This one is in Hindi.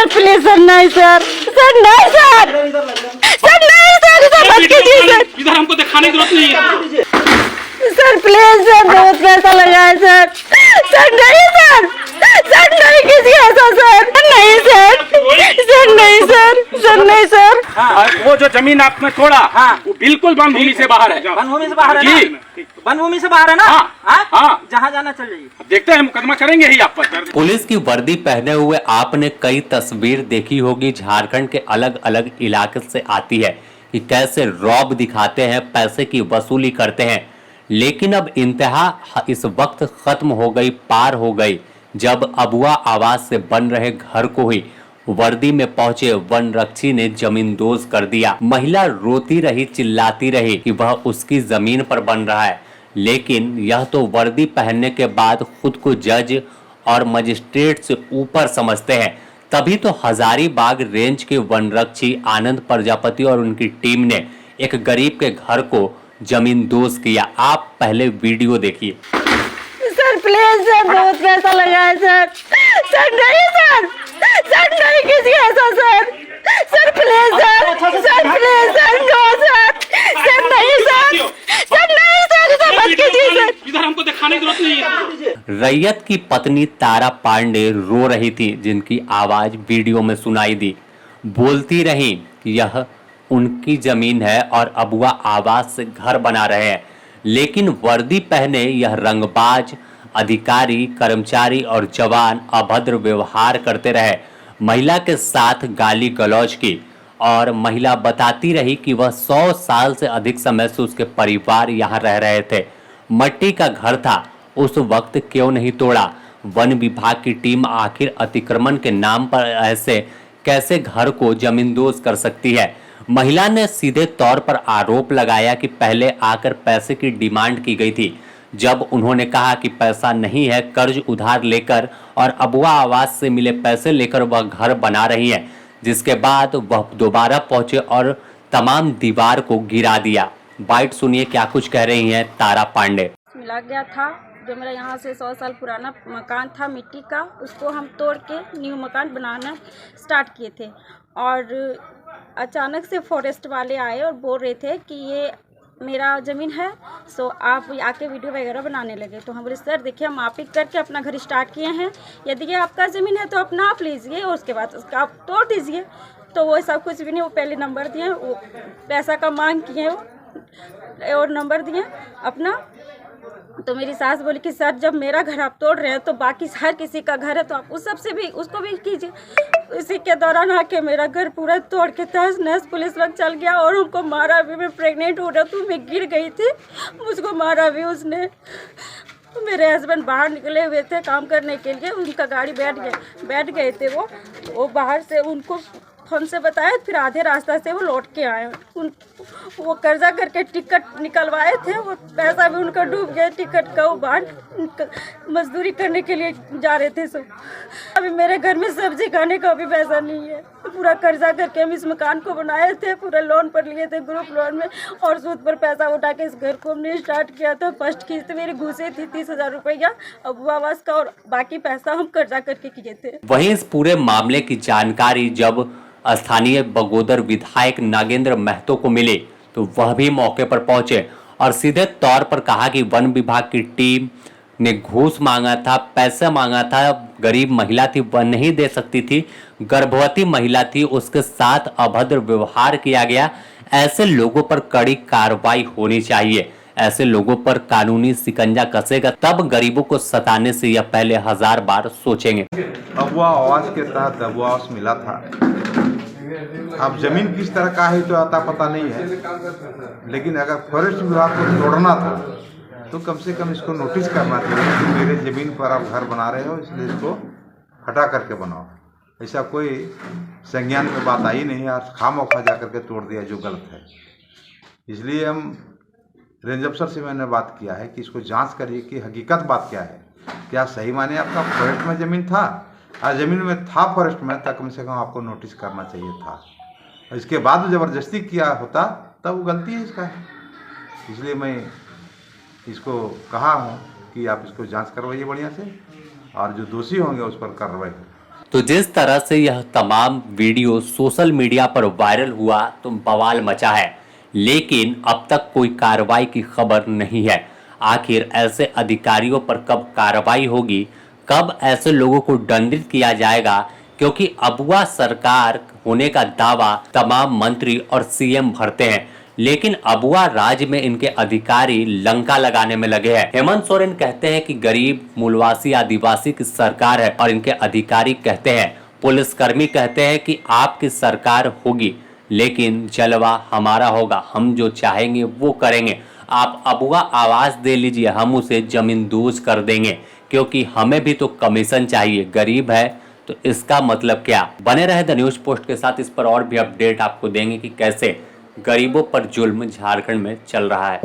सर प्लीज सर, नहीं सर, सर नहीं सर, सर नहीं सर, सर मत कीजिए सर, इधर हमको दिखाने की जरूरत नहीं है। सर प्लीज सर, बहुत पैसा लगाए सर, सर नहीं सर, सर नहीं कीजिए ऐसा सर, नहीं सर, सर नहीं सर, सर नहीं सर। वो जो जमीन आपने तोड़ा वो बिल्कुल वन भूमि से बाहर है। वन भूमि से बाहर है जी। ना? वन भूमि से बाहर है ना? हाँ। जहाँ जाना चल जाइए। अब देखते हैं मुकदमा करेंगे ही आप पर। पुलिस की वर्दी पहने हुए आपने कई तस्वीर देखी होगी, झारखंड के अलग अलग इलाके से आती है कि कैसे रौब दिखाते हैं, पैसे की वसूली करते हैं। लेकिन अब इंतहा इस वक्त खत्म हो गई, पार हो गई, जब अबुआ आवाज से बन रहे घर को ही वर्दी में पहुंचे वन रक्षी ने जमींदोज कर दिया। महिला रोती रही, चिल्लाती रही कि वह उसकी जमीन पर बन रहा है, लेकिन यह तो वर्दी पहनने के बाद खुद को जज और मजिस्ट्रेट से ऊपर समझते हैं। तभी तो हजारीबाग रेंज के वनरक्षी आनंद प्रजापति और उनकी टीम ने एक गरीब के घर को जमींदोज किया। आप पहले वीडियो देखिए। सर प्लीज सर, बहुत पैसा लगाए सर, सर नहीं सर, सर नहीं कीजिए ऐसा sir, sir please sir, sir please sir, no sir, sir नहीं सर, सर नहीं सर, सर मत कीजिए सर। इधर हमको दिखाने की जरूरत नहीं है। रैयत की पत्नी तारा पांडे रो रही थी, जिनकी आवाज वीडियो में सुनाई दी। बोलती रही कि यह उनकी जमीन है और अबुआ आवाज से घर बना रहे हैं, लेकिन वर्दी पहने यह रंगबाज अधिकारी, कर्मचारी और जवान अभद्र व्यवहार करते रहे। महिला के साथ गाली गलौज की और महिला बताती रही कि वह 100 साल से अधिक समय से उसके परिवार यहाँ रह रहे थे। मट्टी का घर था, उस वक्त क्यों नहीं तोड़ा? वन विभाग की टीम आखिर अतिक्रमण के नाम पर ऐसे कैसे घर को जमींदोज कर सकती है? महिला ने सीधे तौर पर आरोप लगाया कि पहले आकर पैसे की डिमांड की गई थी। जब उन्होंने कहा कि पैसा नहीं है, कर्ज उधार लेकर और अबुआ आवाज से मिले पैसे लेकर वह घर बना रही है, जिसके बाद वह दोबारा पहुंचे और तमाम दीवार को गिरा दिया। बाइट सुनिए क्या कुछ कह रही हैं तारा पांडे। मिला गया था जो मेरा यहाँ से 100 साल पुराना मकान था मिट्टी का, उसको हम तोड़ के न्यू मकान बनाना स्टार्ट किए थे। और अचानक से फॉरेस्ट वाले आए और बोल रहे थे कि ये मेरा ज़मीन है, सो आप आके वीडियो वगैरह बनाने लगे। तो हम बोले सर देखिए, हम आप ही करके अपना घर स्टार्ट किए हैं, यदि ये आपका ज़मीन है तो आप नाप लीजिए और उसके बाद उसका आप तोड़ दीजिए। तो वो सब कुछ भी नहीं, वो पहले नंबर दिए, वो पैसा का मांग किए और नंबर दिए अपना। तो मेरी सास बोली कि सर जब मेरा घर आप तोड़ रहे हैं तो बाकी हर किसी का घर है, तो आप उस सब से भी उसको भी कीजिए। इसी के दौरान आके मेरा घर पूरा तोड़ के तहस नहस पुलिस लोग चल गया और हमको मारा भी। मैं प्रेग्नेंट हो रहा तो मैं गिर गई थी, मुझको मारा भी उसने। मेरे हस्बैंड बाहर निकले हुए थे काम करने के लिए, उनका गाड़ी बैठ गए थे वो बाहर से, उनको फोन से बताया, फिर आधे रास्ता से वो लौट के आए। वो कर्जा करके टिकट निकलवाए थे, वो पैसा भी उनका डूब गया टिकट का। वो बाहर मजदूरी करने के लिए जा रहे थे सब। अभी मेरे घर में सब्जी खाने का भी पैसा नहीं है। पूरा कर्जा करके हम इस मकान को बनाए थे, पूरा लोन पर लिए थे ग्रुप लोन में, और सूद पर पैसा उठा के इस घर को हमने स्टार्ट किया था। फर्स्ट किस्त मेरी घुसे थी 30,000 रुपया अबुआ आवास का, और बाकी पैसा हम कर्जा करके किए थे। वहीं इस पूरे मामले की जानकारी जब स्थानीय बगोदर विधायक नागेंद्र महतो को मिली तो वह भी मौके पर पहुंचे और सीधे तौर पर कहा कि वन विभाग की टीम ने घूस मांगा था, पैसा मांगा था। गरीब महिला थी, वह नहीं दे सकती थी, गर्भवती महिला थी, उसके साथ अभद्र व्यवहार किया गया। ऐसे लोगों पर कड़ी कार्रवाई होनी चाहिए। ऐसे लोगों पर कानूनी शिकंजा कसेगा तब गरीबों को सताने से यह पहले 1000 बार सोचेंगे। अबुआ आवास के तहत अबुआ आवास मिला था। अब जमीन किस तरह का है तो आता पता नहीं है, लेकिन अगर फॉरेस्ट विभाग को तोड़ना था तो कम से कम इसको नोटिस करना चाहिए कि मेरे ज़मीन पर आप घर बना रहे हो, इसलिए इसको हटा करके बनाओ। ऐसा कोई संज्ञान में बात आई नहीं, आज खामोखा जा करके तोड़ दिया, जो गलत है। इसलिए हम रेंज अफसर से मैंने बात किया है कि इसको जांच करिए कि हकीकत बात क्या है, क्या सही माने आपका फॉरेस्ट में ज़मीन था? ज़मीन में था फॉरेस्ट में, तब कम से कम आपको नोटिस करना चाहिए था। इसके बाद ज़बरदस्ती किया होता तब वो गलती है इसका है। इसलिए मैं इसको कहा हूँ कि आप इसको जांच करवाइए बढ़िया से, और जो दोषी होंगे उस पर कार्रवाई करें। तो जिस तरह से यह तमाम वीडियो सोशल मीडिया पर वायरल हुआ तो बवाल मचा है, लेकिन अब तक कोई कार्रवाई की खबर नहीं है। आखिर ऐसे अधिकारियों पर कब कार्रवाई होगी, कब ऐसे लोगों को दंडित किया जाएगा, क्योंकि अबुआ सरकार होने का दावा तमाम मंत्री और सीएम भरते हैं, लेकिन अबुआ राज्य में इनके अधिकारी लंका लगाने में लगे हैं। हेमंत सोरेन कहते हैं कि गरीब मूलवासी आदिवासी की सरकार है और इनके अधिकारी कहते हैं, पुलिसकर्मी कहते हैं कि आपकी सरकार होगी लेकिन जलवा हमारा होगा, हम जो चाहेंगे वो करेंगे। आप अबुआ आवाज दे लीजिए, हम उसे जमीन दोज कर देंगे, क्योंकि हमें भी तो कमीशन चाहिए। गरीब है तो इसका मतलब क्या। बने रहे द न्यूज पोस्ट के साथ, इस पर और भी अपडेट आपको देंगे कि कैसे गरीबों पर जुल्म झारखंड में चल रहा है।